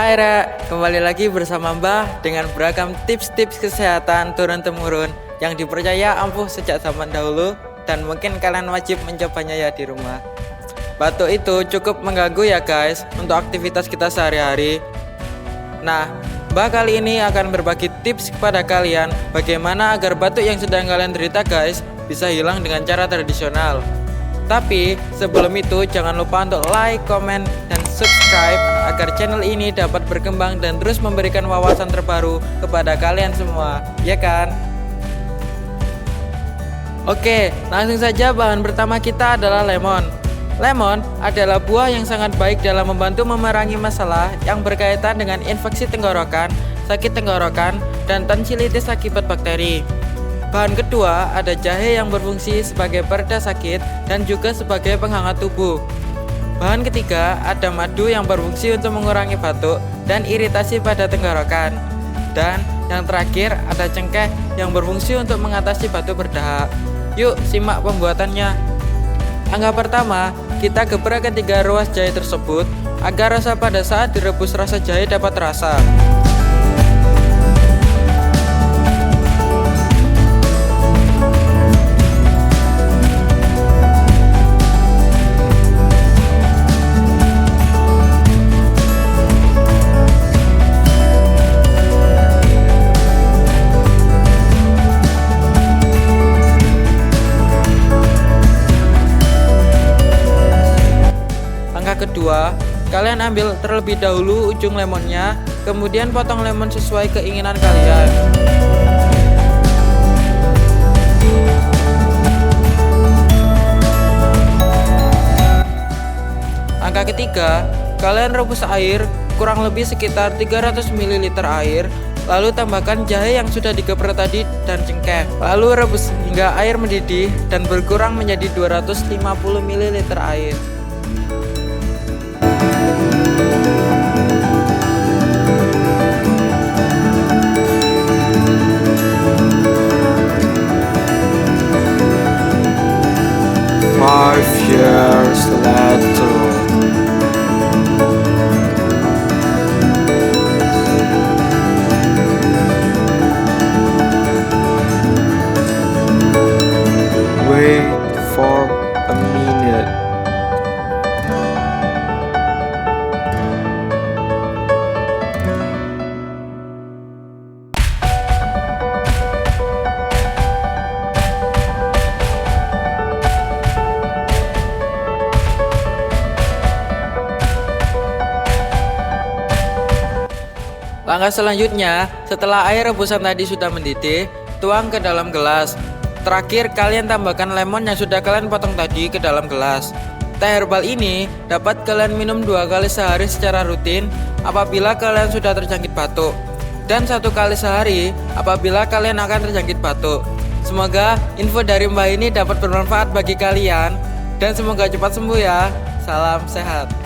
Hai Ra, kembali lagi bersama Mbah dengan beragam tips-tips kesehatan turun-temurun yang dipercaya ampuh sejak zaman dahulu dan mungkin kalian wajib mencobanya ya di rumah. Batuk itu cukup mengganggu ya guys untuk aktivitas kita sehari-hari. Nah, Mbah kali ini akan berbagi tips kepada kalian bagaimana agar batuk yang sedang kalian derita guys bisa hilang dengan cara tradisional. Tapi sebelum itu jangan lupa untuk like, komen, dan subscribe agar channel ini dapat berkembang dan terus memberikan wawasan terbaru kepada kalian semua, ya kan? Oke, langsung saja bahan pertama kita adalah lemon. Lemon adalah buah yang sangat baik dalam membantu memerangi masalah yang berkaitan dengan infeksi tenggorokan, sakit tenggorokan, dan tonsilitis akibat bakteri. Bahan kedua ada jahe yang berfungsi sebagai pereda sakit dan juga sebagai penghangat tubuh. Bahan ketiga ada madu yang berfungsi untuk mengurangi batuk dan iritasi pada tenggorokan. Dan yang terakhir ada cengkeh yang berfungsi untuk mengatasi batuk berdahak. Yuk simak pembuatannya. Langkah pertama, kita gebrak ketiga ruas jahe tersebut agar rasa pada saat direbus rasa jahe dapat terasa. Kedua, kalian ambil terlebih dahulu ujung lemonnya, kemudian potong lemon sesuai keinginan kalian. Langkah ketiga, kalian rebus air kurang lebih sekitar 300 ml air, lalu tambahkan jahe yang sudah digeprek tadi dan cengkeh. Lalu rebus hingga air mendidih dan berkurang menjadi 250 ml air. Five years later. Wait for a minute. Langkah selanjutnya, setelah air rebusan tadi sudah mendidih, tuang ke dalam gelas. Terakhir, kalian tambahkan lemon yang sudah kalian potong tadi ke dalam gelas. Teh herbal ini dapat kalian minum 2 kali sehari secara rutin apabila kalian sudah terjangkit batuk, dan 1 kali sehari apabila kalian akan terjangkit batuk. Semoga info dari Mbak ini dapat bermanfaat bagi kalian dan semoga cepat sembuh ya. Salam sehat.